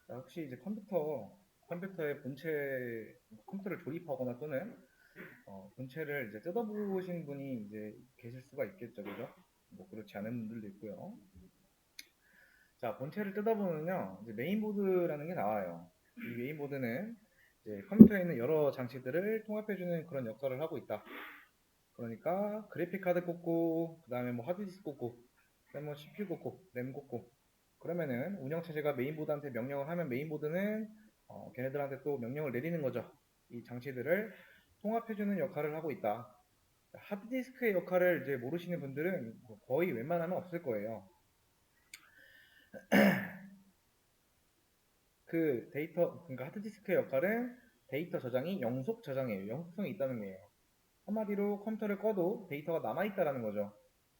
혹시 이제 컴퓨터의 컴퓨터를 조립하거나 또는 본체를 이제 뜯어보신 분이 이제 계실 수가 있겠죠, 그죠? 뭐 그렇지 않은 분들도 있고요. 자, 본체를 뜯어보면요, 이제 메인보드라는 게 나와요. 이 메인보드는 이제 컴퓨터에 있는 여러 장치들을 통합해주는 그런 역할을 하고 있다. 그러니까 그래픽 카드 꽂고, 그 다음에 뭐 하드디스크 꽂고, 그다음에 뭐 CPU 꽂고, 램 꽂고. 그러면은 운영체제가 메인보드한테 명령을 하면 메인보드는 걔네들한테 또 명령을 내리는 거죠. 이 장치들을 통합해주는 역할을 하고 있다. 하드디스크의 역할을 이제 모르시는 분들은 거의 웬만하면 없을 거예요. 그러니까 하드디스크의 역할은 데이터 저장이 영속 저장이에요. 영속성이 있다는 거예요. 한마디로 컴퓨터를 꺼도 데이터가 남아있다라는 거죠.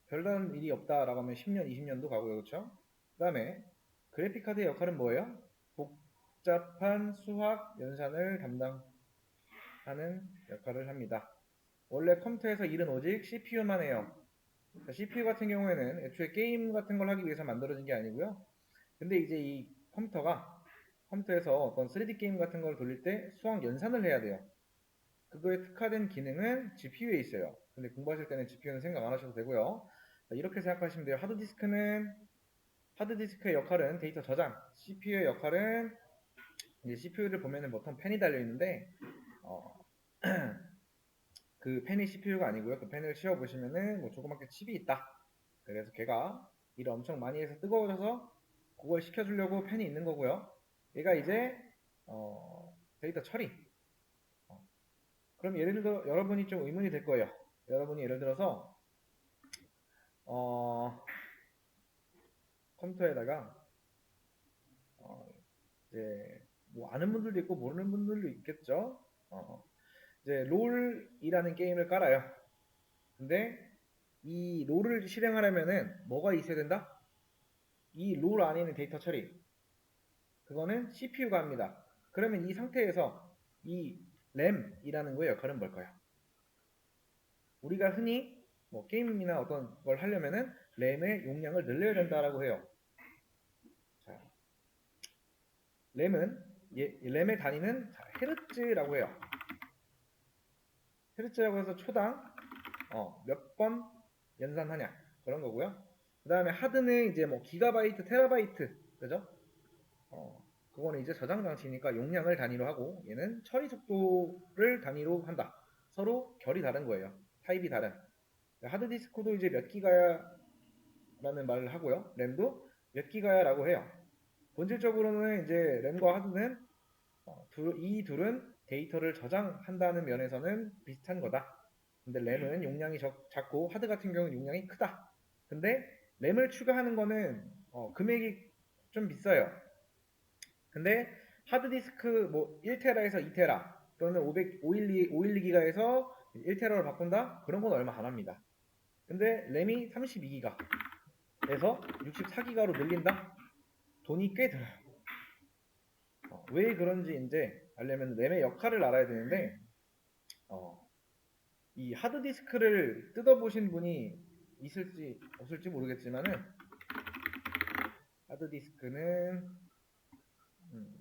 별다른 일이 없다라고 하면 10년, 20년도 가고요. 그렇죠? 그 다음에 그래픽카드의 역할은 뭐예요? 복잡한 수학 연산을 담당하는 역할을 합니다. 원래 컴퓨터에서 일은 오직 CPU만 해요. CPU 같은 경우에는 애초에 게임 같은 걸 하기 위해서 만들어진 게 아니고요. 근데 이제 이 컴퓨터에서 어떤 3D 게임 같은 걸 돌릴 때 수학 연산을 해야 돼요. 그거에 특화된 기능은 GPU에 있어요. 근데 공부하실 때는 GPU는 생각 안 하셔도 되고요. 이렇게 생각하시면 돼요. 하드디스크의 역할은 데이터 저장, CPU의 역할은 이제 CPU를 보면은 보통 펜이 달려 있는데 어, 그 펜이 CPU가 아니고요. 그 펜을 씌워 보시면은 뭐 조그맣게 칩이 있다. 그래서 걔가 일을 엄청 많이 해서 뜨거워져서 그걸 식혀주려고 펜이 있는 거고요. 얘가 이제 데이터 처리. 어, 그럼 예를 들어 여러분이 좀 의문이 될 거예요. 여러분이 예를 들어서 어, 컴퓨터에다가 어, 이제 뭐 아는 분들도 있고 모르는 분들도 있겠죠. 이제 롤이라는 게임을 깔아요. 근데 이 롤을 실행하려면은 뭐가 있어야 된다? 이 롤 안에 있는 데이터 처리. 그거는 CPU가 합니다. 그러면 이 상태에서 이 램이라는 거의 역할은 뭘까요? 우리가 흔히 뭐 게임이나 어떤 걸 하려면은 램의 용량을 늘려야 된다라고 해요. 자, 램의 단위는 헤르츠라고 해요. 헤르츠라고 해서 초당 몇 번 연산하냐 그런 거고요. 그 다음에 하드는 이제 뭐 기가바이트, 테라바이트 그죠? 그거는 이제 저장 장치니까 용량을 단위로 하고 얘는 처리 속도를 단위로 한다. 서로 결이 다른 거예요. 타입이 다른. 하드디스크도 이제 몇 기가라는 말을 하고요. 램도 몇 기가야라고 해요. 본질적으로는 이제 램과 하드는 이 둘은 데이터를 저장한다는 면에서는 비슷한 거다. 근데 램은 용량이 작고 하드 같은 경우는 용량이 크다. 근데 램을 추가하는 거는 금액이 좀 비싸요. 근데 하드디스크 뭐 1테라에서 2테라 또는 512기가에서 1테라로 바꾼다? 그런 건 얼마 안 합니다. 근데 램이 32기가에서 64기가로 늘린다? 돈이 꽤 들어요. 왜 그런지 이제 알려면 램의 역할을 알아야 되는데 이 하드디스크를 뜯어보신 분이 있을지 없을지 모르겠지만은 하드디스크는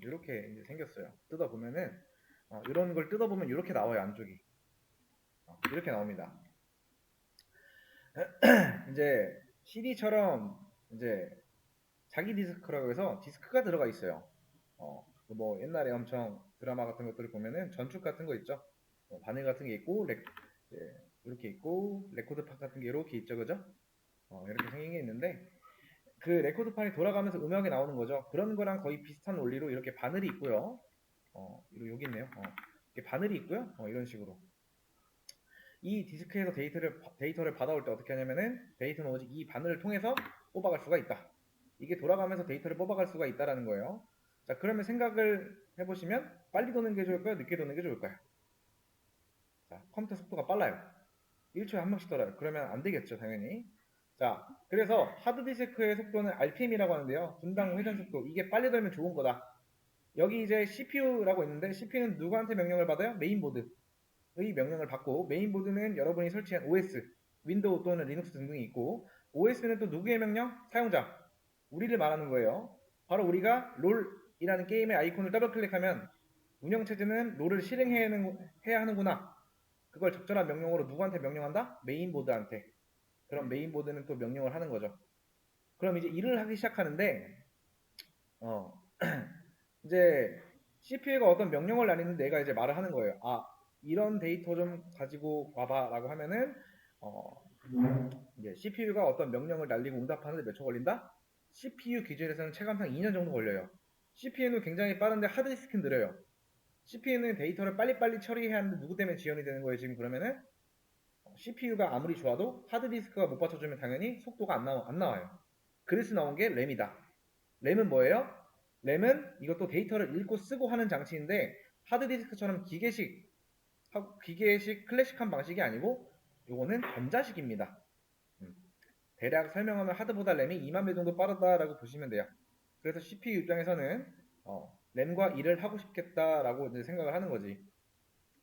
이렇게 생겼어요. 뜯어보면은 이런 걸 뜯어보면 이렇게 나와요. 안쪽이 이렇게 나옵니다. 이제 CD처럼 이제 자기 디스크라고 해서 디스크가 들어가 있어요. 뭐 옛날에 엄청 드라마 같은 것들을 보면은 전축 같은 거 있죠. 바늘 같은 게 있고 이렇게 있고 레코드판 같은 게 이렇게 있죠, 그죠? 이렇게 생긴 게 있는데 그 레코드판이 돌아가면서 음악이 나오는 거죠. 그런 거랑 거의 비슷한 원리로 이렇게 바늘이 있고요. 여기 있네요. 이렇게 바늘이 있고요. 이런 식으로. 이 디스크에서 데이터를 받아올 때 어떻게 하냐면은 데이터는 오직 이 바늘을 통해서 뽑아갈 수가 있다. 이게 돌아가면서 데이터를 뽑아갈 수가 있다라는 거예요. 자, 그러면 생각을 해보시면 빨리 도는 게 좋을까요? 늦게 도는 게 좋을까요? 자, 컴퓨터 속도가 빨라요. 1초에 한 명씩 돌아요. 그러면 안 되겠죠, 당연히. 자, 그래서 하드디스크의 속도는 RPM이라고 하는데요. 분당 회전 속도. 이게 빨리 돌면 좋은 거다. 여기 이제 CPU라고 있는데 CPU는 누구한테 명령을 받아요? 메인보드의 명령을 받고 메인보드는 여러분이 설치한 OS, 윈도우 또는 리눅스 등등이 있고 OS는 또 누구의 명령? 사용자. 우리를 말하는 거예요. 바로 우리가 롤 이라는 게임의 아이콘을 더블 클릭하면 운영체제는 롤을 실행해야 하는구나. 그걸 적절한 명령어로 누구한테 명령한다? 메인보드한테. 그럼 메인보드는 또 명령을 하는 거죠. 그럼 이제 일을 하기 시작하는데 어, 이제 CPU가 어떤 명령을 날리는데 내가 이제 말을 하는 거예요. 아, 이런 데이터 좀 가지고 와봐 라고 하면은 이제 CPU가 어떤 명령을 날리고 응답하는데 몇 초 걸린다? CPU 기준에서는 체감상 2년 정도 걸려요. CPU는 굉장히 빠른데 하드디스크는 느려요. CPU는 데이터를 빨리빨리 처리해야 하는데 누구 때문에 지연이 되는 거예요 지금 그러면은? CPU가 아무리 좋아도 하드디스크가 못 받쳐주면 당연히 속도가 안 나와요. 그래서 나온 게 램이다. 램은 뭐예요? 램은 이것도 데이터를 읽고 쓰고 하는 장치인데 하드디스크처럼 기계식 클래식한 방식이 아니고 요거는 전자식입니다. 대략 설명하면 하드보다 램이 2만 배 정도 빠르다라고 보시면 돼요. 그래서 CPU 입장에서는 램과 일을 하고 싶겠다라고 이제 생각을 하는 거지.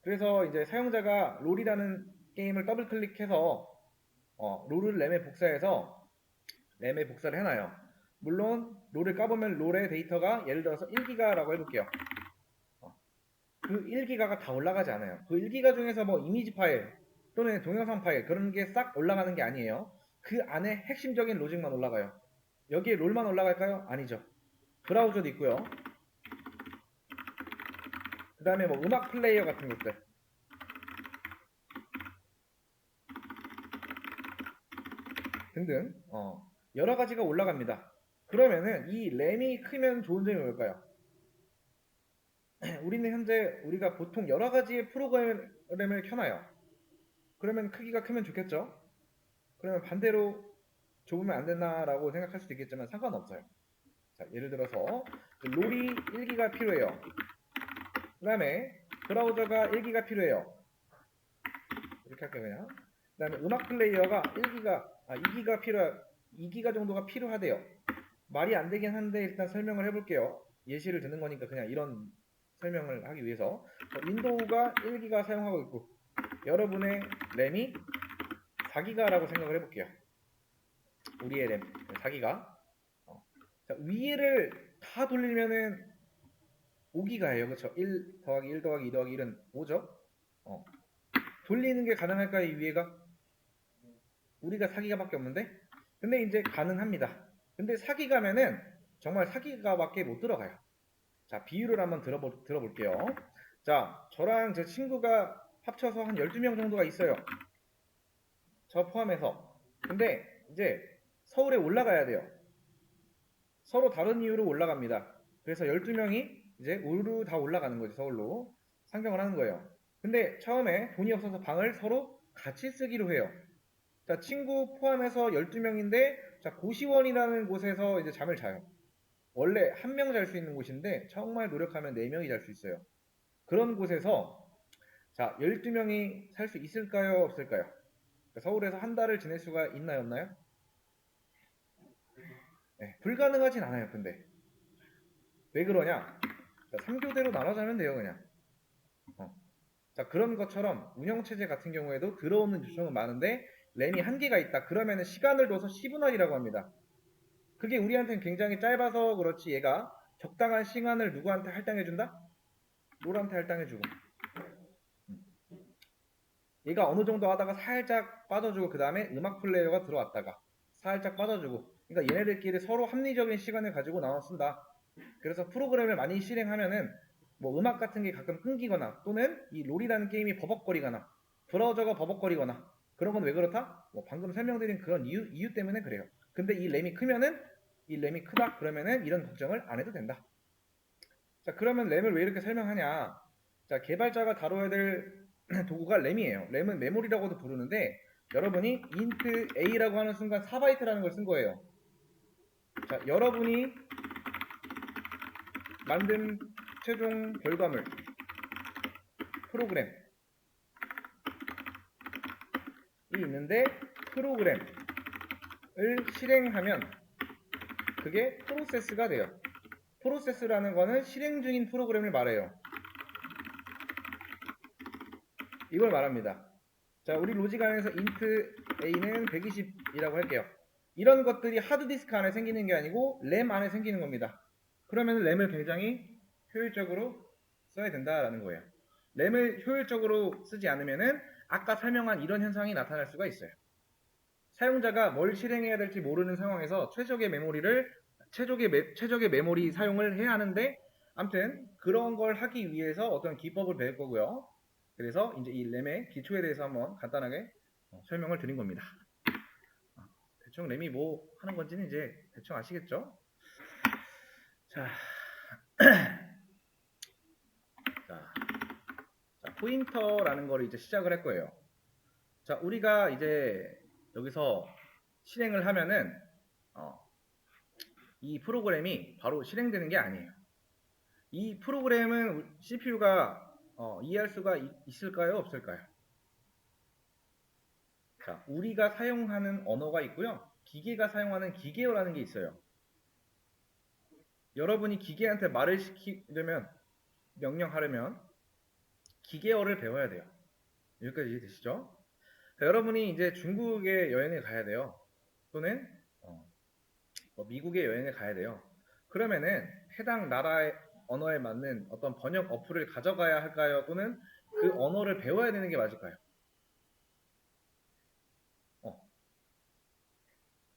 그래서 이제 사용자가 롤이라는 게임을 더블 클릭해서 롤을 램에 복사해서 램에 복사를 해놔요. 물론 롤을 까보면 롤의 데이터가 예를 들어서 1기가라고 해볼게요. 그 1기가가 다 올라가지 않아요. 그 1기가 중에서 뭐 이미지 파일 또는 동영상 파일 그런 게 싹 올라가는 게 아니에요. 그 안에 핵심적인 로직만 올라가요. 여기에 롤만 올라갈까요? 아니죠. 브라우저도 있고요. 그 다음에 뭐 음악 플레이어 같은 것들 등등 여러 가지가 올라갑니다. 그러면은 이 램이 크면 좋은 점이 뭘까요? 우리는 현재 우리가 보통 여러 가지의 프로그램을 켜놔요. 그러면 크기가 크면 좋겠죠? 그러면 반대로 좁으면 안 되나라고 생각할 수도 있겠지만 상관없어요. 자, 예를 들어서 롤이 1기가 필요해요. 그 다음에 브라우저가 1기가 필요해요. 이렇게 할게요 그냥. 그 다음에 음악 플레이어가 2기가 정도가 필요하대요. 말이 안 되긴 한데 일단 설명을 해볼게요. 예시를 드는 거니까 그냥 이런 설명을 하기 위해서 윈도우가 1기가 사용하고 있고 여러분의 램이 4기가라고 생각을 해볼게요. 우리의 램 4기가 자, 위를 다 돌리면은 5기가예요. 그쵸? 1 더하기 1 더하기 2 더하기 1은 5죠? 돌리는 게 가능할까요? 이 위에가? 우리가 4기가밖에 없는데? 근데 이제 가능합니다. 근데 4기가면은 정말 4기가밖에 못 들어가요. 자, 비율을 한번 들어볼게요. 자, 저랑 제 친구가 합쳐서 한 12명 정도가 있어요. 저 포함해서. 근데 이제 서울에 올라가야 돼요. 서로 다른 이유로 올라갑니다. 그래서 12명이 이제 우르르 다 올라가는 거지, 서울로. 상경을 하는 거예요. 근데 처음에 돈이 없어서 방을 서로 같이 쓰기로 해요. 자, 친구 포함해서 12명인데, 자, 고시원이라는 곳에서 이제 잠을 자요. 원래 한 명 잘 수 있는 곳인데, 정말 노력하면 4명이 잘 수 있어요. 그런 곳에서, 자, 12명이 살 수 있을까요? 없을까요? 서울에서 한 달을 지낼 수가 있나요? 없나요? 네, 불가능하진 않아요, 근데. 왜 그러냐? 자, 3교대로 나눠 자면 돼요, 그냥. 자, 그런 것처럼 운영체제 같은 경우에도 들어오는 요청은 많은데 램이 한계가 있다. 그러면은 시간을 둬서 10분할이라고 합니다. 그게 우리한테는 굉장히 짧아서 그렇지 얘가 적당한 시간을 누구한테 할당해준다? 롤한테 할당해주고 얘가 어느 정도 하다가 살짝 빠져주고 그 다음에 음악 플레이어가 들어왔다가 살짝 빠져주고 그러니까 얘네들끼리 서로 합리적인 시간을 가지고 나눠 쓴다. 그래서 프로그램을 많이 실행하면은 뭐 음악 같은 게 가끔 끊기거나 또는 이 롤이라는 게임이 버벅거리거나 브라우저가 버벅거리거나 그런 건 왜 그렇다? 뭐 방금 설명드린 그런 이유 때문에 그래요. 근데 이 램이 크면은 이 램이 크다 그러면은 이런 걱정을 안 해도 된다. 자, 그러면 램을 왜 이렇게 설명하냐? 자, 개발자가 다뤄야 될 도구가 램이에요. 램은 메모리라고도 부르는데 여러분이 int a라고 하는 순간 4바이트라는 걸 쓴 거예요. 자, 여러분이 만든 최종 결과물 프로그램이 있는데 프로그램을 실행하면 그게 프로세스가 돼요. 프로세스라는 거는 실행 중인 프로그램을 말해요. 이걸 말합니다. 자, 우리 로직 안에서 int a는 120이라고 할게요. 이런 것들이 하드디스크 안에 생기는 게 아니고 램 안에 생기는 겁니다. 그러면 램을 굉장히 효율적으로 써야 된다라는 거예요. 램을 효율적으로 쓰지 않으면은 아까 설명한 이런 현상이 나타날 수가 있어요. 사용자가 뭘 실행해야 될지 모르는 상황에서 최적의 메모리 사용을 해야 하는데, 아무튼 그런 걸 하기 위해서 어떤 기법을 배울 거고요. 그래서 이제 이 램의 기초에 대해서 한번 간단하게 설명을 드린 겁니다. 대충 램이 뭐 하는 건지는 이제 대충 아시겠죠? 자, 포인터라는 걸 이제 시작을 할 거예요. 자, 우리가 이제 여기서 실행을 하면은 이 프로그램이 바로 실행되는 게 아니에요. 이 프로그램은 CPU가 이해할 수가 있을까요? 없을까요? 자, 우리가 사용하는 언어가 있고요. 기계가 사용하는 기계어라는 게 있어요. 여러분이 기계한테 말을 시키려면, 명령하려면 기계어를 배워야 돼요. 여기까지 이해되시죠? 자, 여러분이 이제 중국에 여행을 가야 돼요. 또는 미국에 여행을 가야 돼요. 그러면은 해당 나라의 언어에 맞는 어떤 번역 어플을 가져가야 할까요? 또는 그 언어를 배워야 되는 게 맞을까요?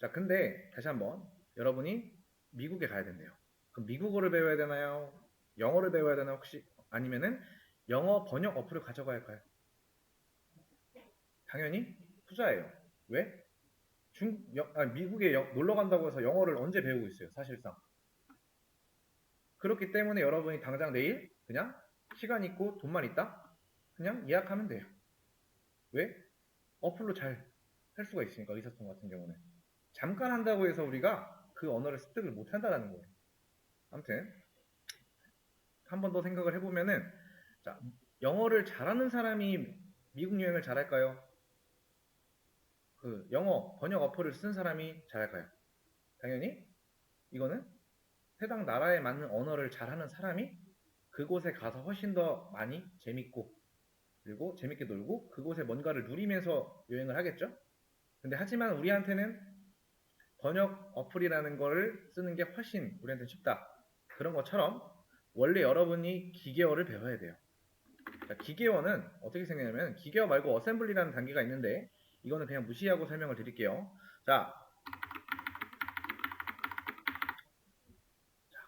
자, 근데 다시 한번 여러분이 미국에 가야 된대요. 그럼 미국어를 배워야 되나요? 영어를 배워야 되나요? 혹시 아니면은 영어 번역 어플을 가져가야 할까요? 당연히 후자예요. 왜? 미국에 놀러 간다고 해서 영어를 언제 배우고 있어요? 사실상. 그렇기 때문에 여러분이 당장 내일 그냥 시간 있고 돈만 있다? 그냥 예약하면 돼요. 왜? 어플로 잘 할 수가 있으니까, 의사소통 같은 경우는. 잠깐 한다고 해서 우리가 그 언어를 습득을 못 한다는 거예요. 아무튼 한 번 더 생각을 해보면은, 자, 영어를 잘하는 사람이 미국 여행을 잘할까요? 그 영어 번역 어플을 쓴 사람이 잘할까요? 당연히 이거는 해당 나라에 맞는 언어를 잘하는 사람이 그곳에 가서 훨씬 더 많이 재밌고, 그리고 재밌게 놀고 그곳에 뭔가를 누리면서 여행을 하겠죠? 근데 하지만 우리한테는 번역 어플이라는 거를 쓰는 게 훨씬 우리한테 쉽다. 그런 것처럼 원래 여러분이 기계어를 배워야 돼요. 자, 기계어는 어떻게 생기냐면, 기계어 말고 어셈블리라는 단계가 있는데 이거는 그냥 무시하고 설명을 드릴게요. 자,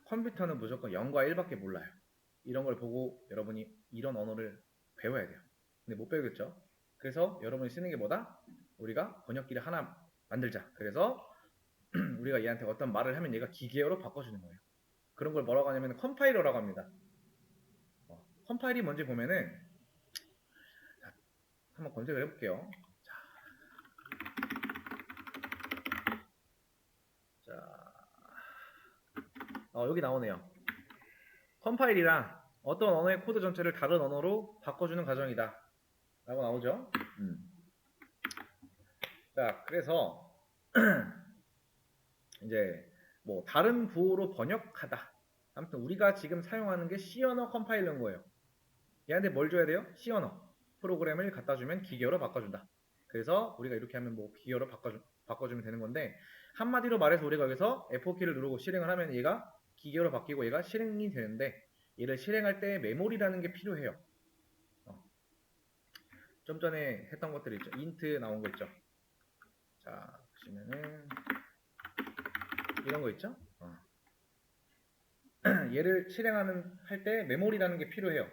컴퓨터는 무조건 0과 1밖에 몰라요. 이런 걸 보고 여러분이 이런 언어를 배워야 돼요. 근데 못 배우겠죠? 그래서 여러분이 쓰는 게 뭐다? 우리가 번역기를 하나 만들자. 그래서 우리가 얘한테 어떤 말을 하면 얘가 기계어로 바꿔주는 거예요. 그런 걸 뭐라고 하냐면 컴파일러라고 합니다. 컴파일이 뭔지 보면은, 자, 한번 검색을 해볼게요. 자, 여기 나오네요. 컴파일이란 어떤 언어의 코드 전체를 다른 언어로 바꿔주는 과정이다 라고 나오죠. 자, 그래서 이제 뭐 다른 부호로 번역하다. 아무튼 우리가 지금 사용하는 게 C 언어 컴파일러인 거예요. 얘한테 뭘 줘야 돼요? C 언어 프로그램을 갖다 주면 기계어로 바꿔준다. 그래서 우리가 이렇게 하면 뭐 기계어로 바꿔주면 되는 건데, 한마디로 말해서 우리가 여기서 F4키를 누르고 실행을 하면 얘가 기계어로 바뀌고 얘가 실행이 되는데, 얘를 실행할 때 메모리라는 게 필요해요. 좀 전에 했던 것들 있죠. 인트 나온 거 있죠. 자, 보시면은 이런 거 있죠. 얘를 할 때 메모리라는 게 필요해요.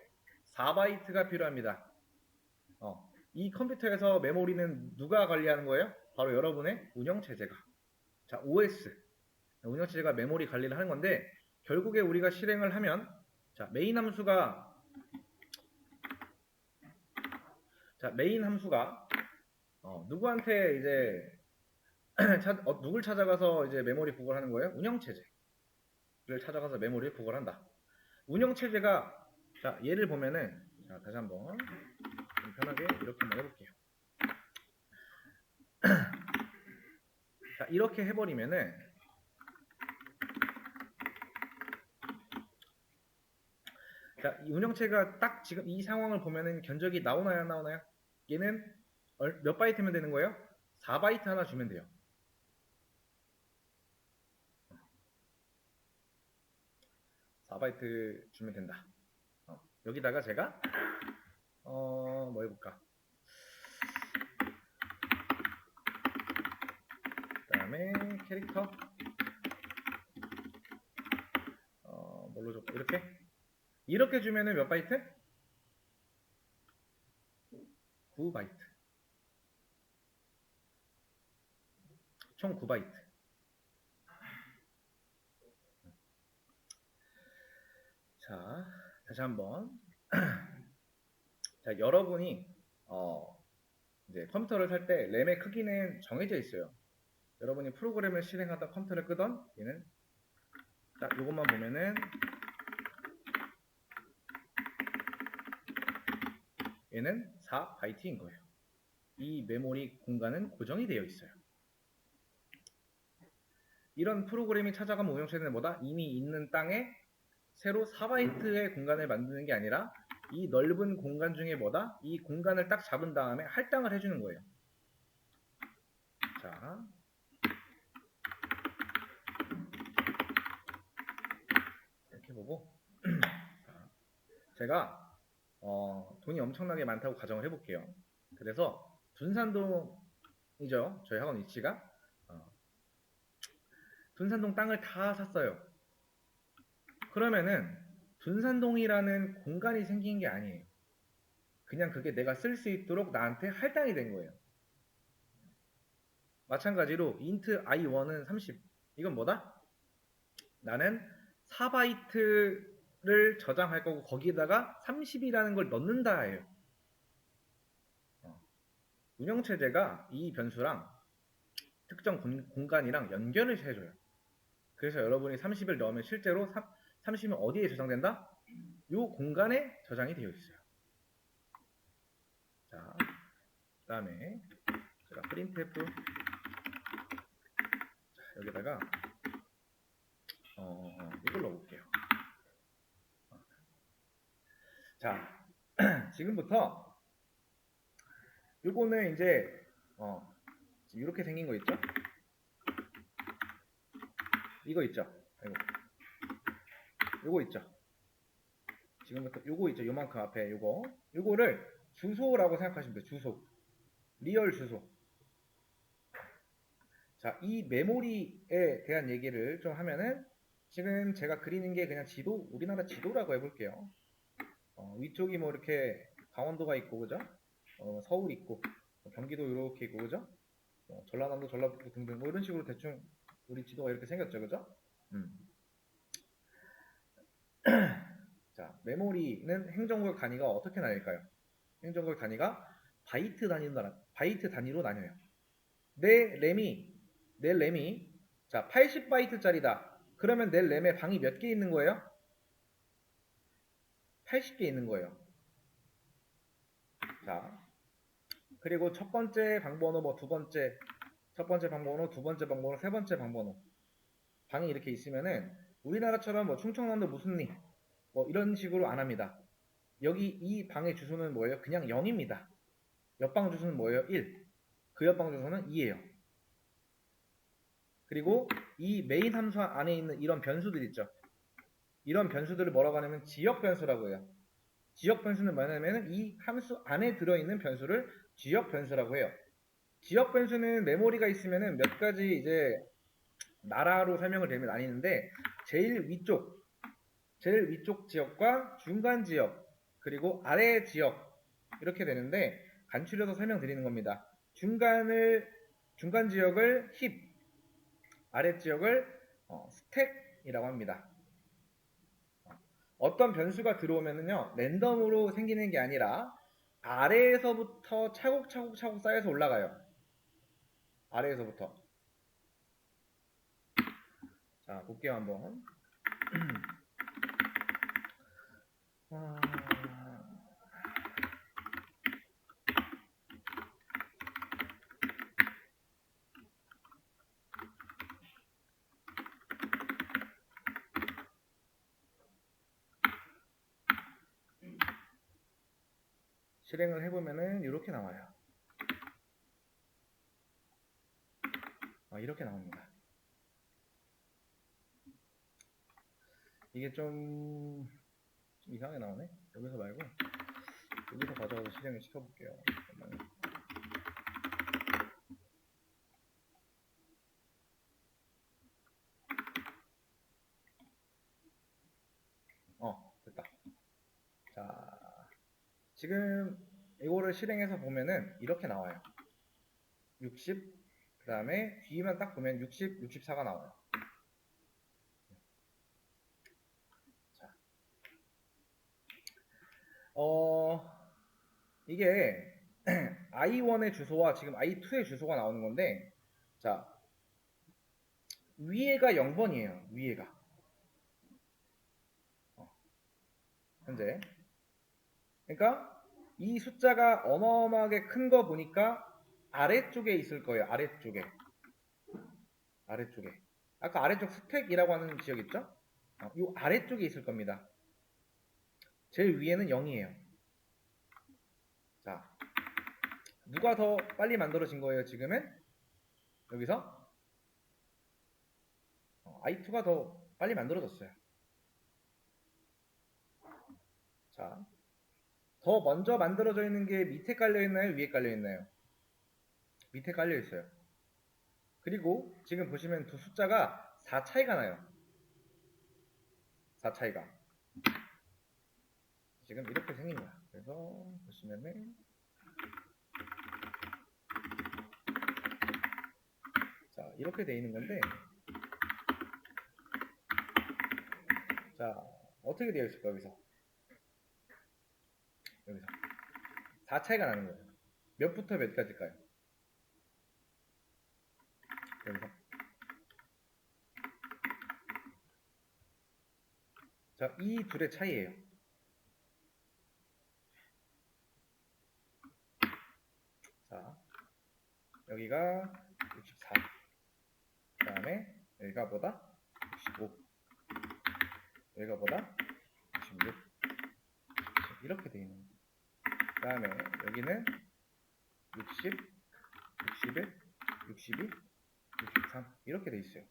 4바이트가 필요합니다. 이 컴퓨터에서 메모리는 누가 관리하는 거예요? 바로 여러분의 운영체제가. 자, OS. 운영체제가 메모리 관리를 하는 건데, 결국에 우리가 실행을 하면, 자, 메인 함수가 누구한테 이제 누굴 찾아가서 이제 메모리 구걸하는 거예요? 운영체제를 찾아가서 메모리를 구걸한다. 운영체제가, 자, 예를 보면은, 자, 다시 한번 좀 편하게 이렇게 한번 해볼게요. 자, 이렇게 해버리면은, 자, 이 운영체가 딱 지금 이 상황을 보면은 견적이 나오나요, 안 나오나요? 얘는 몇 바이트면 되는 거예요? 4바이트 하나 주면 돼요. 4바이트 주면 된다. 여기다가 제가 뭐 해볼까? 그 다음에 캐릭터 뭘로 줄까? 이렇게 주면은 몇 바이트? 9바이트. 총 9바이트. 자, 다시 한번. 자, 여러분이 이제 컴퓨터를 살 때 램의 크기는 정해져 있어요. 여러분이 프로그램을 실행하다 컴퓨터를 끄던 얘는 딱 이것만 보면은 얘는 4바이트인 거예요. 이 메모리 공간은 고정이 되어 있어요. 이런 프로그램이 찾아가면 운영체제는 뭐다? 이미 있는 땅에 새로 4바이트의 공간을 만드는 게 아니라 이 넓은 공간 중에 뭐다? 이 공간을 딱 잡은 다음에 할당을 해주는 거예요. 자, 이렇게 보고 제가 돈이 엄청나게 많다고 가정을 해볼게요. 그래서 둔산동이죠. 저희 학원 위치가 둔산동 땅을 다 샀어요. 그러면은 둔산동이라는 공간이 생긴 게 아니에요. 그냥 그게 내가 쓸 수 있도록 나한테 할당이 된 거예요. 마찬가지로 int i1은 30. 이건 뭐다? 나는 4바이트를 저장할 거고 거기에다가 30이라는 걸 넣는다예요. 운영체제가 이 변수랑 특정 공간이랑 연결을 해줘요. 그래서 여러분이 30을 넣으면 실제로 30은 어디에 저장된다? 이 공간에 저장이 되어 있어요. 자, 그 다음에 제가 printf 여기다가 이걸 넣어볼게요. 자, 지금부터 요거는 이제 이렇게 생긴 거 있죠? 이거 있죠? 요거 있죠? 지금부터 요거 있죠? 요만큼 앞에 요거를 주소라고 생각하시면 돼요. 주소. 리얼 주소. 자, 이 메모리에 대한 얘기를 좀 하면은 지금 제가 그리는 게 그냥 지도, 우리나라 지도라고 해볼게요. 위쪽이 뭐 이렇게 강원도가 있고, 그죠? 서울 있고, 경기도 이렇게 있고, 그죠? 전라남도, 전라북도 등등 뭐 이런 식으로 대충 우리 지도가 이렇게 생겼죠, 그죠? 자, 메모리는 행정구역 단위가 어떻게 나뉠까요? 행정구역 단위가 바이트 단위로 나뉘어요. 내 램이 자 80바이트짜리다. 그러면 내 램에 방이 몇 개 있는 거예요? 80개 있는 거예요. 자, 그리고 첫 번째 방번호, 뭐 첫 번째 방번호, 두 번째 방번호, 세 번째 방번호. 방이 이렇게 있으면은 우리나라처럼 뭐 충청남도 무슨 리, 뭐 이런 식으로 안 합니다. 여기 이 방의 주소는 뭐예요? 그냥 0입니다. 옆방 주소는 뭐예요? 1. 그 옆방 주소는 2예요. 그리고 이 메인 함수 안에 있는 이런 변수들 있죠. 이런 변수들을 뭐라고 하냐면 지역 변수라고 해요. 지역 변수는 뭐냐면 이 함수 안에 들어있는 변수를 지역 변수라고 해요. 지역 변수는 메모리가 있으면은 몇 가지 이제 나라로 설명을 되면 나뉘는데 제일 위쪽 지역과 중간 지역 그리고 아래 지역 이렇게 되는데 간추려서 설명드리는 겁니다. 중간 지역을 힙, 아래 지역을 스택이라고 합니다. 어떤 변수가 들어오면은요 랜덤으로 생기는 게 아니라 아래에서부터 차곡차곡 쌓여서 올라가요. 아래에서부터. 자, 볼게요 한번. 실행을 해보면은 이렇게 나와요. 이렇게 나옵니다. 이게 좀 이상하게 나오네. 여기서 말고 여기서 가져와서 실행을 시켜볼게요. 잠깐만요. 됐다. 자, 지금 이거를 실행해서 보면은 이렇게 나와요. 60, 그 다음에 뒤만 딱 보면 60, 64가 나와요. 자, 이게 i1의 주소와 지금 i2의 주소가 나오는 건데, 자, 위에가 0번이에요. 위에가. 현재. 그러니까 이 숫자가 어마어마하게 큰 거 보니까 아래쪽에 있을 거예요. 아래쪽에. 아래쪽에. 아까 아래쪽 스택이라고 하는 지역 있죠? 이 아래쪽에 있을 겁니다. 제일 위에는 0이에요. 자, 누가 더 빨리 만들어진 거예요, 지금은? 여기서 i2가 더 빨리 만들어졌어요. 자, 더 먼저 만들어져 있는 게 밑에 깔려 있나요? 위에 깔려 있나요? 밑에 깔려 있어요. 그리고 지금 보시면 두 숫자가 4 차이가 나요. 4 차이가. 지금 이렇게 생긴 거야. 그래서 보시면은 자, 이렇게 돼 있는 건데, 자, 어떻게 되어 있을까, 여기서? 4 차이가 나는 거예요. 몇부터 몇까지일까요? 여기서. 자, 이 둘의 차이예요. 자, 여기가 64. 그 다음에 여기가 뭐다? 65. 여기가 뭐다? 66. 이렇게 돼 있는 거예요. 그 다음에 여기는 60, 61, 62, 63 이렇게 돼 있어요.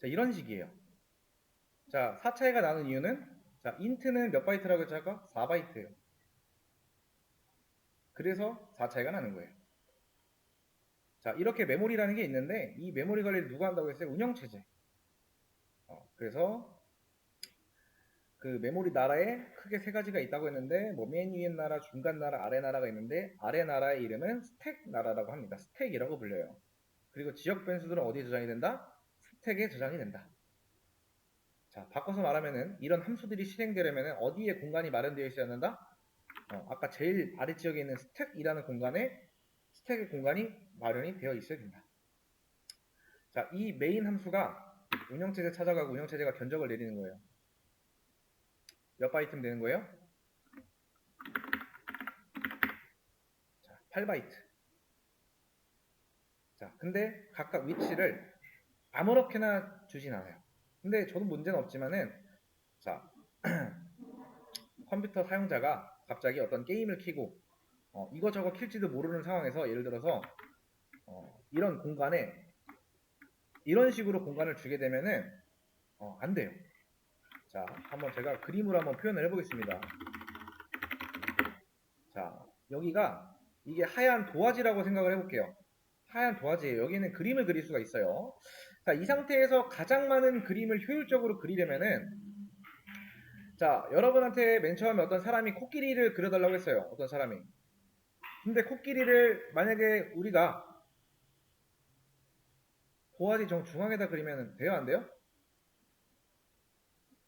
자, 이런 식이에요. 자, 4 차이가 나는 이유는, 자, 인트는 몇 바이트라고 했죠? 아까 4바이트예요. 그래서 4 차이가 나는 거예요. 자, 이렇게 메모리라는 게 있는데, 이 메모리 관리를 누가 한다고 했어요? 운영체제. 그래서 그 메모리 나라에 크게 세 가지가 있다고 했는데, 뭐 맨 위에 나라, 중간 나라, 아래 나라가 있는데, 아래 나라의 이름은 스택 나라라고 합니다. 스택이라고 불려요. 그리고 지역 변수들은 어디에 저장이 된다? 스택에 저장이 된다. 자, 바꿔서 말하면은 이런 함수들이 실행되려면 어디에 공간이 마련되어 있어야 한다? 아까 제일 아래 지역에 있는 스택이라는 공간에 스택의 공간이 마련이 되어 있어야 된다. 자, 이 메인 함수가 운영체제 찾아가고 운영체제가 견적을 내리는 거예요. 몇 바이트면 되는 거예요? 자, 8바이트. 자, 근데 각각 위치를 아무렇게나 주진 않아요. 근데 저도 문제는 없지만은, 자, 컴퓨터 사용자가 갑자기 어떤 게임을 켜고 이거저거 킬지도 모르는 상황에서 예를 들어서 이런 공간에 이런 식으로 공간을 주게 되면은 안 돼요. 자, 한번 제가 그림으로 한번 표현을 해보겠습니다. 자, 여기가 이게 하얀 도화지라고 생각을 해볼게요. 하얀 도화지예요. 여기는 그림을 그릴 수가 있어요. 자, 이 상태에서 가장 많은 그림을 효율적으로 그리려면은, 자, 여러분한테 맨 처음에 어떤 사람이 코끼리를 그려달라고 했어요. 어떤 사람이. 근데 코끼리를 만약에 우리가 도화지 정중앙에다 그리면 돼요? 안 돼요?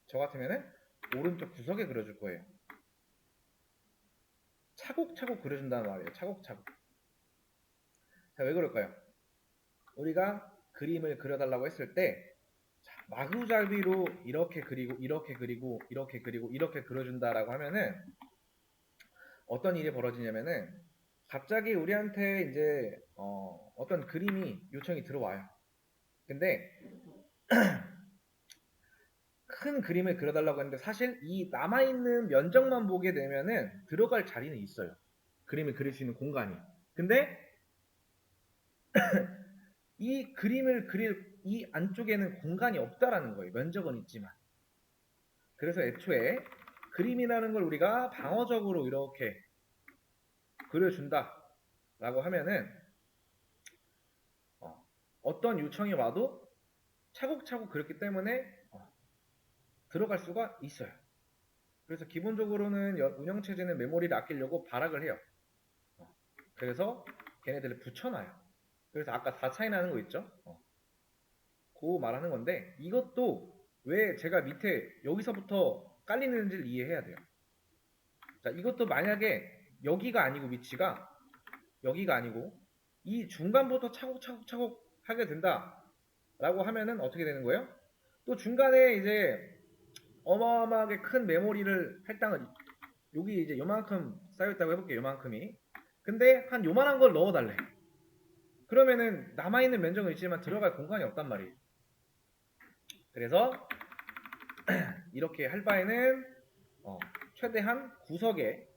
저 같으면은 오른쪽 구석에 그려줄 거예요. 차곡차곡 그려준다는 말이에요. 차곡차곡. 자, 왜 그럴까요? 우리가 그림을 그려달라고 했을 때 마구잡이로 이렇게 그리고 이렇게 그리고 이렇게 그리고 이렇게 그려준다라고 하면은 어떤 일이 벌어지냐면은 갑자기 우리한테 이제 어떤 그림이 요청이 들어와요. 근데 큰 그림을 그려달라고 했는데 사실 이 남아있는 면적만 보게 되면은 들어갈 자리는 있어요. 그림을 그릴 수 있는 공간이. 근데 이 그림을 그릴 이 안쪽에는 공간이 없다라는 거예요. 면적은 있지만. 그래서 애초에 그림이라는 걸 우리가 방어적으로 이렇게 그려준다 라고 하면은 어떤 요청이 와도 차곡차곡 그렸기 때문에 들어갈 수가 있어요. 그래서 기본적으로는 운영체제는 메모리를 아끼려고 발악을 해요. 그래서 걔네들을 붙여놔요. 그래서 아까 4 차이 나는 거 있죠? 그거 말하는 건데 이것도 왜 제가 밑에 여기서부터 깔리는지를 이해해야 돼요. 자, 이것도 만약에 여기가 아니고 위치가 여기가 아니고 이 중간부터 차곡차곡 하게 된다 라고 하면은 어떻게 되는 거예요? 또 중간에 이제 어마어마하게 큰 메모리를 할당을 여기 이제 요만큼 쌓여있다고 해볼게요. 요만큼이. 근데 한 요만한 걸 넣어달래. 그러면은 남아있는 면적은 있지만 들어갈 공간이 없단 말이에요. 그래서 이렇게 할 바에는 최대한 구석에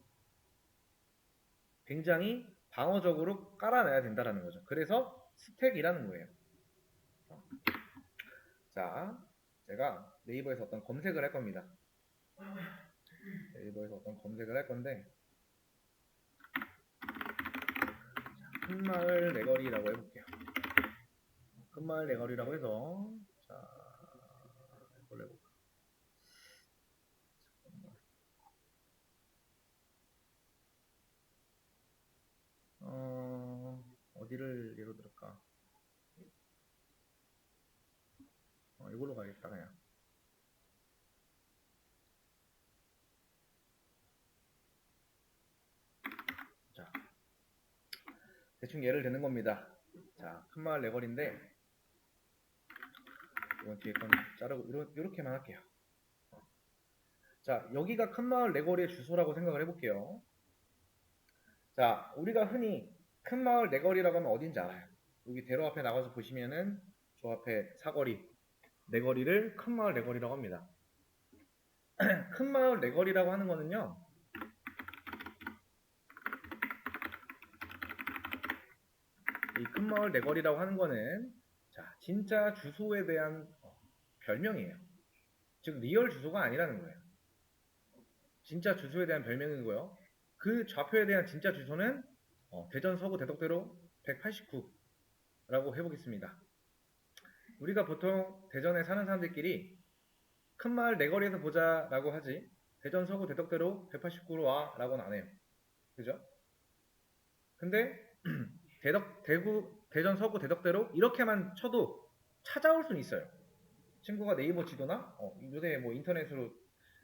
굉장히 방어적으로 깔아놔야 된다는 거죠. 그래서 스택이라는 거예요. 자, 제가 네이버에서 어떤 검색을 할 겁니다. 네이버에서 어떤 검색을 할 건데 큰마을 내거리라고 해볼게요. 큰마을 내거리라고 해서 자, 이걸 해볼까. 어디를 예로 들을까? 이걸로 가겠다 그냥. 자, 대충 예를 드는 겁니다. 자, 큰마을 내거리인데 이건 뒤에 건 자르고 이렇게만 할게요. 자, 여기가 큰마을 내거리의 주소라고 생각을 해볼게요. 자, 우리가 흔히 큰마을 내거리라고 하면 어딘지 알아요. 여기 대로 앞에 나가서 보시면은 저 앞에 사거리, 내거리를 큰마을 내거리라고 합니다. 큰마을 내거리라고 하는 거는요. 이 큰마을 내거리라고 하는 거는 자, 진짜 주소에 대한 별명이에요. 즉 리얼 주소가 아니라는 거예요. 진짜 주소에 대한 별명이고요. 그 좌표에 대한 진짜 주소는 대전 서구 대덕대로 189라고 해보겠습니다. 우리가 보통 대전에 사는 사람들끼리 큰마을 내거리에서 보자 라고 하지 대전 서구 대덕대로 189로 와 라고는 안 해요. 그죠? 근데 대전 서구 대덕대로 이렇게만 쳐도 찾아올 수는 있어요. 친구가 네이버 지도나 요새 뭐 인터넷으로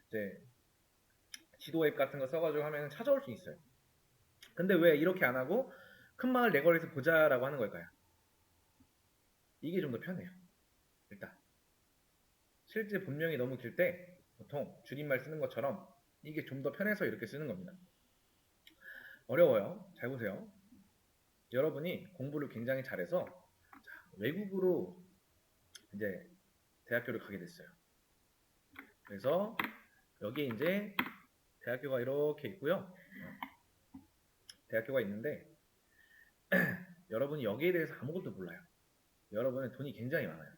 이제 지도 앱 같은 거 써가지고 하면 찾아올 수 있어요. 근데 왜 이렇게 안 하고 큰마을 내거리에서 보자라고 하는 걸까요? 이게 좀 더 편해요. 일단 실제 본명이 너무 길 때 보통 줄임말 쓰는 것처럼 이게 좀 더 편해서 이렇게 쓰는 겁니다. 어려워요. 잘 보세요. 여러분이 공부를 굉장히 잘해서 외국으로 이제 대학교를 가게 됐어요. 그래서 여기 이제 대학교가 이렇게 있고요. 대학교가 있는데 여러분이 여기에 대해서 아무것도 몰라요. 여러분은 돈이 굉장히 많아요.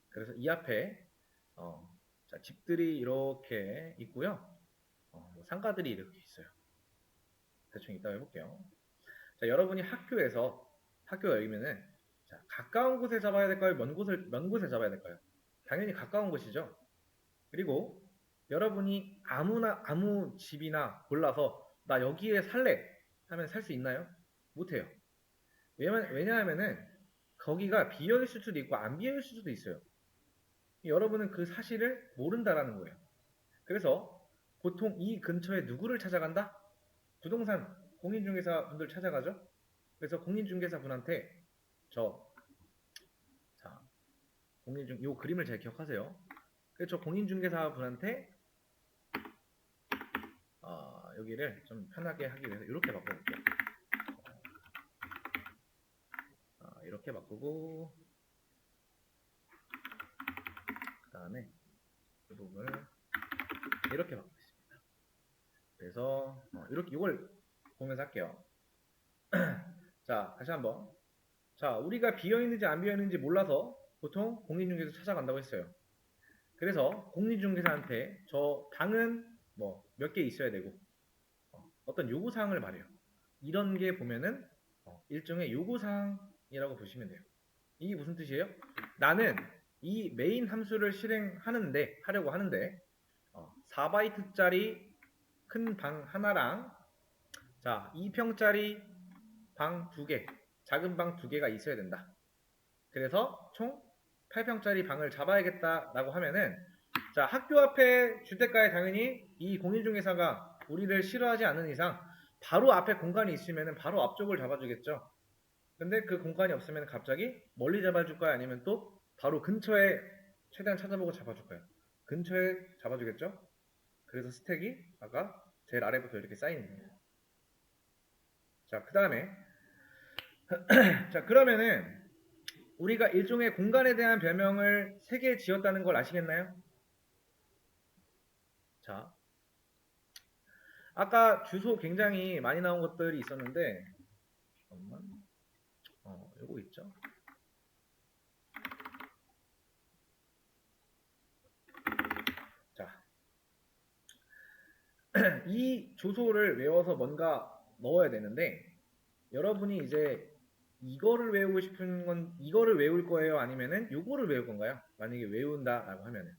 그래서 이 앞에 자, 집들이 이렇게 있고요. 뭐 상가들이 이렇게 있어요. 대충 이따 해볼게요. 자, 여러분이 학교가 여기면은 자, 가까운 곳에 잡아야 될까요? 먼 곳에 잡아야 될까요? 당연히 가까운 곳이죠. 그리고 여러분이 아무 집이나 골라서 나 여기에 살래 하면 살 수 있나요? 못해요. 왜냐하면은 거기가 비어 있을 수도 있고 안 비어 있을 수도 있어요. 여러분은 그 사실을 모른다라는 거예요. 그래서 보통 이 근처에 누구를 찾아간다? 부동산 공인중개사 분들 찾아가죠. 그래서 공인중개사 분한테 자, 요 그림을 잘 기억하세요. 그래서 저 공인중개사 분한테 여기를 좀 편하게 하기 위해서 이렇게 바꿔볼게요. 이렇게 바꾸고 그 다음에 이 부분을 이렇게 바꾸겠습니다. 그래서 이렇게 이걸 보면서 할게요. 자, 다시 한번. 자, 우리가 비어있는지 안 비어있는지 몰라서 보통 공인중개사 찾아간다고 했어요. 그래서 공인중개사한테 저 방은 뭐 몇 개 있어야 되고 어떤 요구사항을 말해요. 이런 게 보면은 일종의 요구사항이라고 보시면 돼요. 이게 무슨 뜻이에요? 나는 이 메인 함수를 하려고 하는데 4바이트짜리 큰 방 하나랑 자 2평짜리 방 2개, 작은 방 2개가 있어야 된다. 그래서 총 8평짜리 방을 잡아야겠다라고 하면은 자 학교 앞에 주택가에 당연히 이 공인중개사가 우리를 싫어하지 않는 이상 바로 앞에 공간이 있으면은 바로 앞쪽을 잡아주겠죠. 근데 그 공간이 없으면 갑자기 멀리 잡아줄까요? 아니면 또 바로 근처에 최대한 찾아보고 잡아줄까요? 근처에 잡아주겠죠? 그래서 스택이 아까 제일 아래부터 이렇게 쌓이는 거예요. 자, 그 다음에 자 그러면은 우리가 일종의 공간에 대한 별명을 3개 지었다는 걸 아시겠나요? 자, 아까 주소 굉장히 많이 나온 것들이 있었는데 잠깐만, 요거 있죠? 자, 이 주소를 외워서 뭔가 넣어야 되는데 여러분이 이제 이거를 외우고 싶은 건 이거를 외울 거예요? 아니면은 요거를 외울 건가요? 만약에 외운다라고 하면은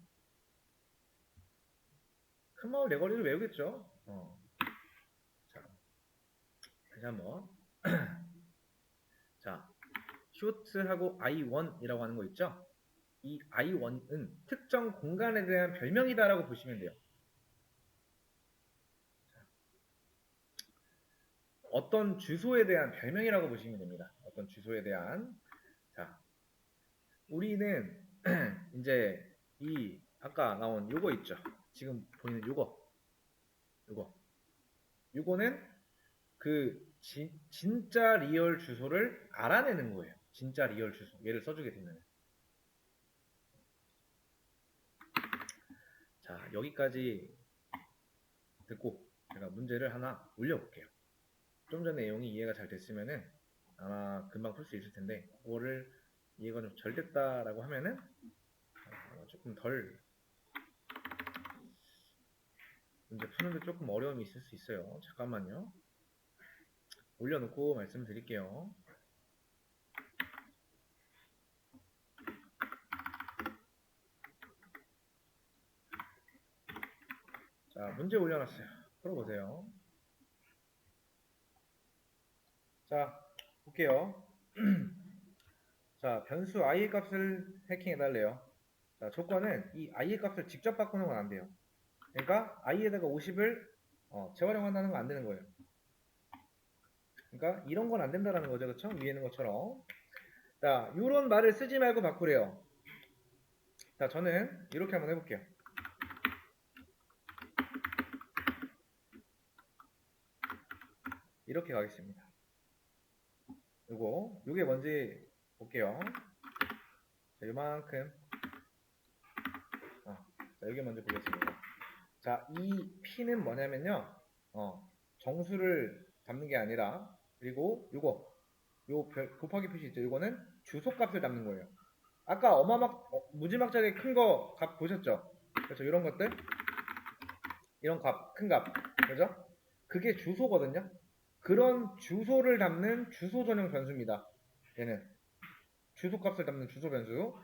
큰마을 내거리를 외우겠죠. 자, 다시 한번. 자, 쇼트하고 I1이라고 하는 거 있죠? 이 I1은 특정 공간에 대한 별명이다라고 보시면 돼요. 어떤 주소에 대한 별명이라고 보시면 됩니다. 어떤 주소에 대한. 자, 우리는 이제 이 아까 나온 요거 있죠. 지금 보이는 요거는 그 진짜 리얼 주소를 알아내는 거예요. 진짜 리얼 주소. 얘를 써주게 되면. 자, 여기까지 듣고 제가 문제를 하나 올려볼게요. 좀 전에 내용이 이해가 잘 됐으면은 아마 금방 풀 수 있을 텐데 그거를 이해가 좀 덜 됐다라고 하면은 조금 덜 문제 푸는데 조금 어려움이 있을 수 있어요. 잠깐만요. 올려놓고 말씀드릴게요. 자, 문제 올려놨어요. 풀어보세요. 자, 볼게요. 자, 변수 i의 값을 해킹해달래요. 자, 조건은 이 i의 값을 직접 바꾸는 건 안 돼요. 그러니까 i에다가 50을 재활용한다는 건 안 되는 거예요. 그러니까 이런 건 안 된다라는 거죠. 그렇죠? 위에 있는 것처럼. 자, 이런 말을 쓰지 말고 바꾸래요. 자, 저는 이렇게 한번 해볼게요. 이렇게 가겠습니다. 요게 뭔지 볼게요. 자, 요만큼. 자, 여기 먼저 보겠습니다. 자, 이 P는 뭐냐면요. 정수를 담는 게 아니라, 그리고 요 곱하기 표시 있죠. 이거는 주소값을 담는 거예요. 아까 무지막지하게 큰 거 값 보셨죠? 그래서 이런 것들, 이런 값, 큰 값, 그죠? 그게 주소거든요. 그런 주소를 담는 주소 전용 변수입니다. 얘는 주소값을 담는 주소 변수.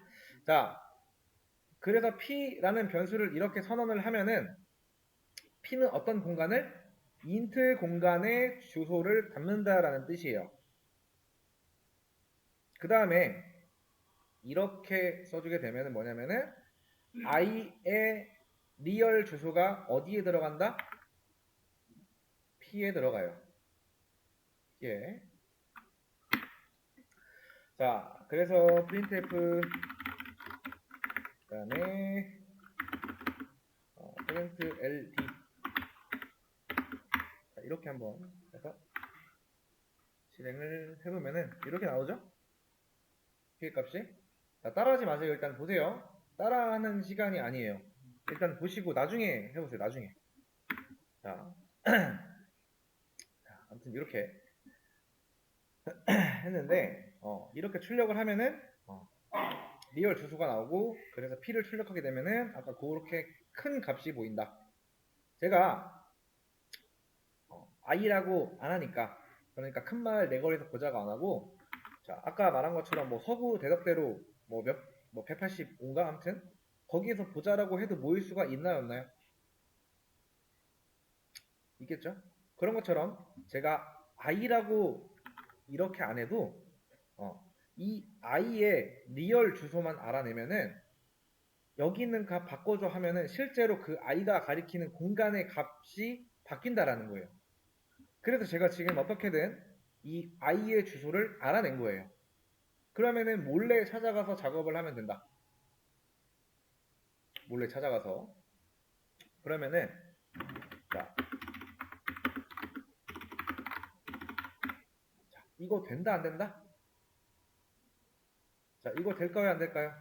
자, 그래서 P라는 변수를 이렇게 선언을 하면은 P는 어떤 공간을 int 공간의 주소를 담는다라는 뜻이에요. 그 다음에 이렇게 써주게 되면 뭐냐면은 i의 리얼 주소가 어디에 들어간다? P에 들어가요. 예. 자, 그래서 printf 그다음에 printld 자, 이렇게 한번 해서 실행을 해보면은 이렇게 나오죠? P의 값이. 자, 따라하지 마세요. 일단 보세요. 따라하는 시간이 아니에요. 일단 보시고 나중에 해보세요. 나중에. 자, 아무튼 이렇게 했는데 이렇게 출력을 하면은 리얼 주소가 나오고 그래서 P를 출력하게 되면은 아까 그렇게 큰 값이 보인다. 제가 i라고 안 하니까 그러니까 큰 말 내거리에서 보자가 안 하고 자 아까 말한 것처럼 뭐 서구 대덕대로 뭐 185인가 아무튼 거기에서 보자라고 해도 모일 수가 있나요 없나요? 있겠죠? 그런 것처럼 제가 i라고 이렇게 안 해도 이 i의 리얼 주소만 알아내면은 여기 있는 값 바꿔줘 하면은 실제로 그 i가 가리키는 공간의 값이 바뀐다라는 거예요. 그래서 제가 지금 어떻게든 이 i의 주소를 알아낸 거예요. 그러면은 몰래 찾아가서 작업을 하면 된다. 몰래 찾아가서 그러면은 자, 이거 된다 안 된다? 자 이거 될까요 안 될까요?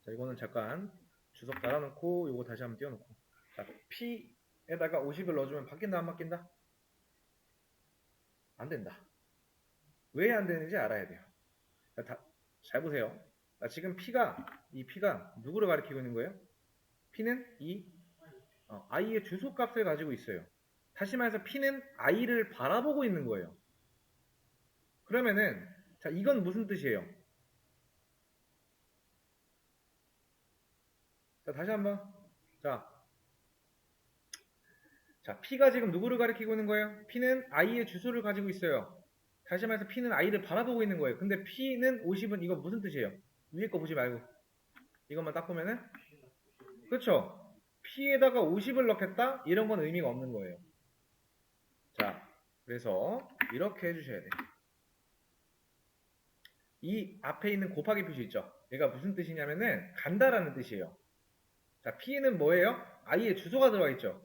자 이거는 잠깐 주석 달아놓고 이거 다시 한번 띄워놓고 자 P에다가 50을 넣어주면 바뀐다 안 바뀐다? 안 된다. 왜 안 되는지 알아야 돼요. 잘 보세요. 지금 이 P가 누구를 가리키고 있는 거예요? P는 이 i의 주소 값을 가지고 있어요. 다시 말해서 P는 i를 바라보고 있는 거예요. 그러면은 자 이건 무슨 뜻이에요? 자 다시 한번 자 P가 지금 누구를 가리키고 있는 거예요? P는 i의 주소를 가지고 있어요. 다시 말해서 P는 i를 바라보고 있는 거예요. 근데 P는 50은 이거 무슨 뜻이에요? 위에 거 보지 말고 이것만 딱 보면은 그렇죠? P에다가 50을 넣겠다? 이런 건 의미가 없는 거예요. 자 그래서 이렇게 해주셔야 돼요. 이 앞에 있는 곱하기 표시 있죠? 얘가 무슨 뜻이냐면은 간다라는 뜻이에요. 자 P는 뭐예요? i의 주소가 들어가 있죠?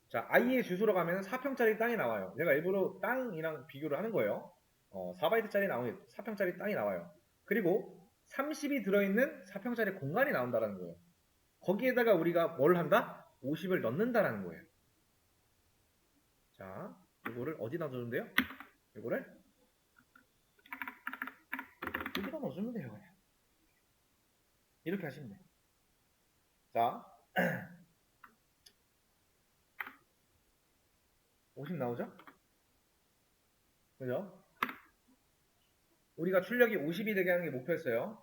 자 i의 주소로 가면 4평짜리 땅이 나와요. 제가 일부러 땅이랑 비교를 하는 거예요. 4바이트짜리 나오니 4평짜리 땅이 나와요. 그리고 30이 들어있는 4평짜리 공간이 나온다는 거예요. 거기에다가 우리가 뭘 한다? 50을 넣는다라는 거예요. 자, 이거를 어디다 넣는데요? 이거를 여기다 넣어주면 돼요. 그냥. 이렇게 하시면 돼요. 자, 50 나오죠? 그죠? 우리가 출력이 50이 되게 하는 게 목표였어요.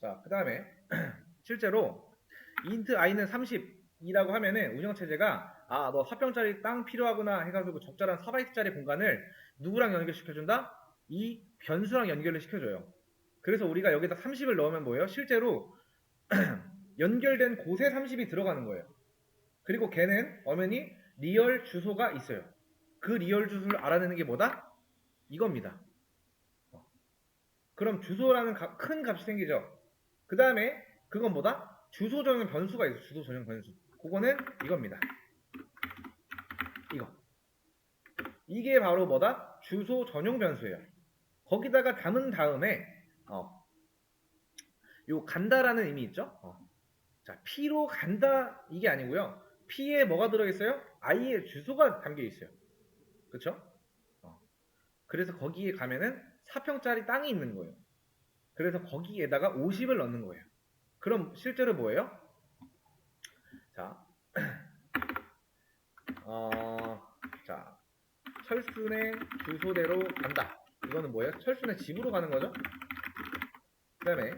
자, 그 다음에 실제로 int i는 30이라고 하면은 운영체제가 너 4평짜리 땅 필요하구나 해가지고 적절한 4바이트짜리 공간을 누구랑 연결시켜준다? 이 변수랑 연결을 시켜줘요. 그래서 우리가 여기다 30을 넣으면 뭐예요? 실제로 연결된 곳에 30이 들어가는 거예요. 그리고 걔는 엄연히 리얼 주소가 있어요. 그 리얼 주소를 알아내는 게 뭐다? 이겁니다. 그럼 주소라는 큰 값이 생기죠. 그 다음에 그건 뭐다? 주소 전용 변수가 있어요. 주소 전용 변수. 그거는 이겁니다. 이거. 이게 바로 뭐다? 주소 전용 변수예요. 거기다가 담은 다음에 요 간다라는 의미 있죠? 자, P로 간다 이게 아니고요. P에 뭐가 들어있어요? i의 주소가 담겨 있어요. 그쵸? 그래서 거기에 가면은 4평짜리 땅이 있는 거예요. 그래서 거기에다가 50을 넣는 거예요. 그럼 실제로 뭐예요? 자, 자, 철순의 주소대로 간다. 이거는 뭐예요? 철순의 집으로 가는 거죠? 그 다음에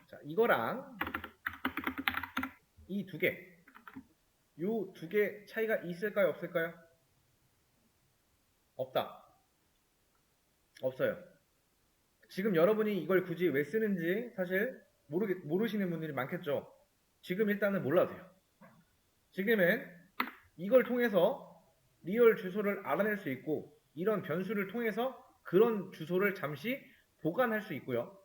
자, 이거랑 이 두 개, 요 두 개 차이가 있을까요? 없을까요? 없다. 없어요. 지금 여러분이 이걸 굳이 왜 쓰는지 사실 모르시는 분들이 많겠죠. 지금 일단은 몰라도 돼요. 지금은 이걸 통해서 리얼 주소를 알아낼 수 있고 이런 변수를 통해서 그런 주소를 잠시 보관할 수 있고요.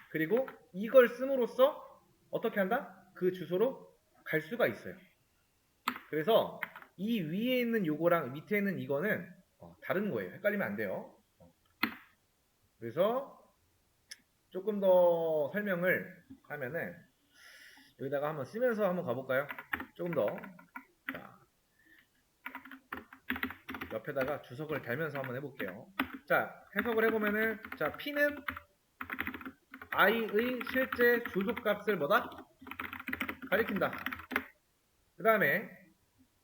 그리고 이걸 씀으로써 어떻게 한다? 그 주소로 갈 수가 있어요. 그래서 이 위에 있는 요거랑 밑에 있는 이거는 다른 거예요. 헷갈리면 안 돼요. 그래서 조금 더 설명을 하면은 여기다가 한번 쓰면서 한번 가볼까요? 조금 더. 자, 옆에다가 주석을 달면서 한번 해볼게요. 자, 해석을 해보면은, 자, P는 i의 실제 주소값을 뭐다? 가리킨다. 그 다음에,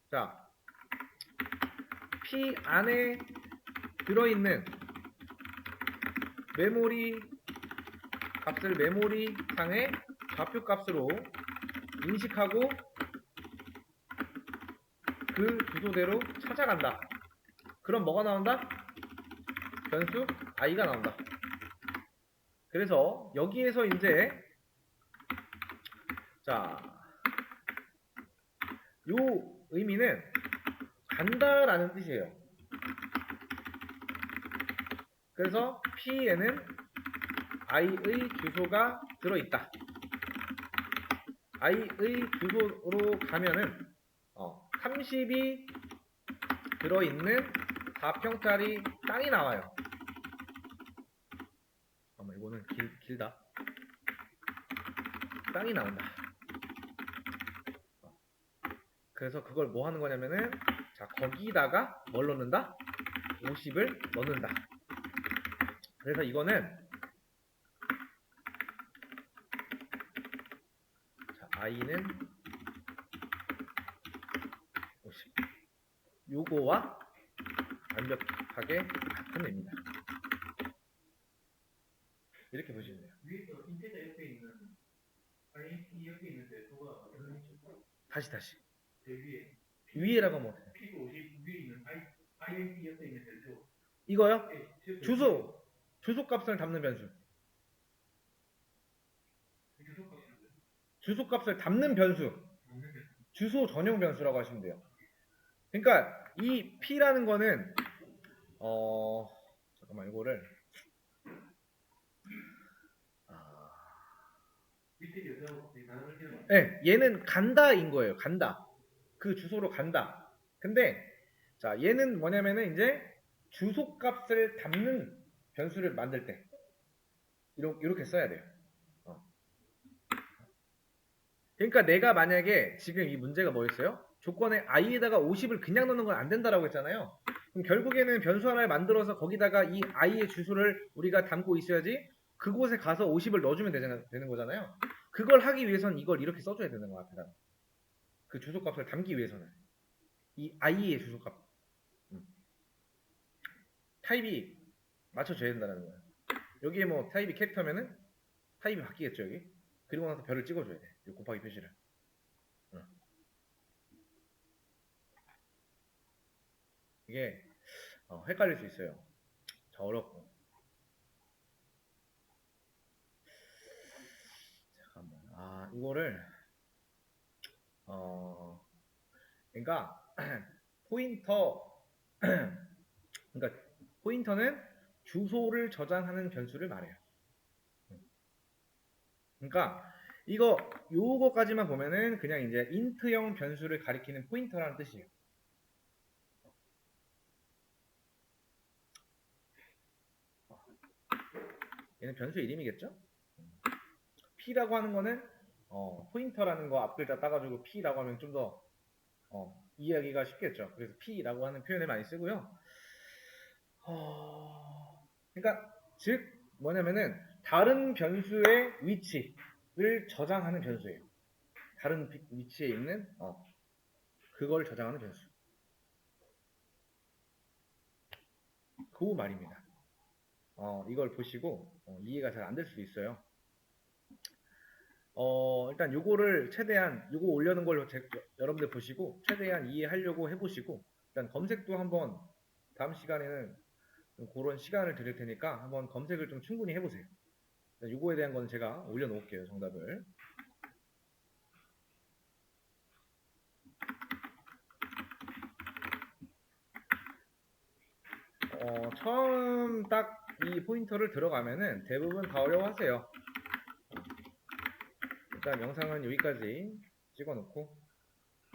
자, P 안에 들어있는 메모리 값을 메모리 상의 좌표 값으로 인식하고 그 주소대로 찾아간다. 그럼 뭐가 나온다? 변수 i가 나온다. 그래서 여기에서 이제 자, 요 의미는 간다라는 뜻이에요. 그래서 P에는 i의 주소가 들어있다. i의 주소로 가면은 30이 들어있는 4평짜리 땅이 나와요. 이거는 길다. 땅이 나온다. 그래서 그걸 뭐 하는 거냐면은, 자, 거기다가 뭘 넣는다? 50을 넣는다. 그래서 이거는, 자, i는 50. 요거와 완벽하게 같은 의미다. 이렇게 보시면 돼요. 위에서 인테자 옆에 있는 INT 옆에 있는 대소가 다시. 위에 위에라고 하면 어떡해? P50 위에 있는 INT 옆에 있는 대소. 이거요? 네, 주소값을 담는 변수. 주소값을 담는 변수. 주소 전용 변수라고 하시면 돼요. 그러니까 이 P라는 거는 잠깐만 이거를 네, 얘는 간다인 거예요. 간다. 그 주소로 간다. 근데 자, 얘는 뭐냐면은 이제 주소값을 담는 변수를 만들 때 이렇게 써야 돼요. 그러니까 내가 만약에 지금 이 문제가 뭐였어요? 조건에 i에다가 50을 그냥 넣는 건 안 된다라고 했잖아요. 그럼 결국에는 변수 하나를 만들어서 거기다가 이 i의 주소를 우리가 담고 있어야지 그곳에 가서 50을 넣어주면 되는 거잖아요. 그걸 하기 위해서는 이걸 이렇게 써줘야 되는 거야. 앞에다가. 그 주소값을 담기 위해서는 이 i의 주소값 타입이 맞춰줘야 된다는 거야. 여기에 뭐 타입이 캐릭터면은 타입이 바뀌겠죠 여기. 그리고 나서 별을 찍어줘야 돼. 이 곱하기 표시를. 이게 헷갈릴 수 있어요. 어렵고. 잠깐만. 이거를 그러니까 포인터 그러니까 포인터는 주소를 저장하는 변수를 말해요. 그러니까 요거까지만 보면은 그냥 이제 인트형 변수를 가리키는 포인터라는 뜻이에요. 얘는 변수 이름이겠죠? P라고 하는 거는 포인터라는 거 앞글자 따가지고 P라고 하면 좀 더 이해하기가 쉽겠죠. 그래서 P라고 하는 표현을 많이 쓰고요. 그러니까 즉 뭐냐면은 다른 변수의 위치를 저장하는 변수예요. 다른 위치에 있는 그걸 저장하는 변수. 그 말입니다. 이걸 보시고 이해가 잘 안 될 수도 있어요. 일단 요거를 최대한 요거 올려놓은 걸 여러분들 보시고 최대한 이해하려고 해보시고 일단 검색도 한번 다음 시간에는 그런 시간을 드릴 테니까 한번 검색을 좀 충분히 해보세요. 요거에 대한 건 제가 올려놓을게요. 정답을. 처음 딱 이 포인터를 들어가면은 대부분 다 어려워하세요. 일단 영상은 여기까지 찍어놓고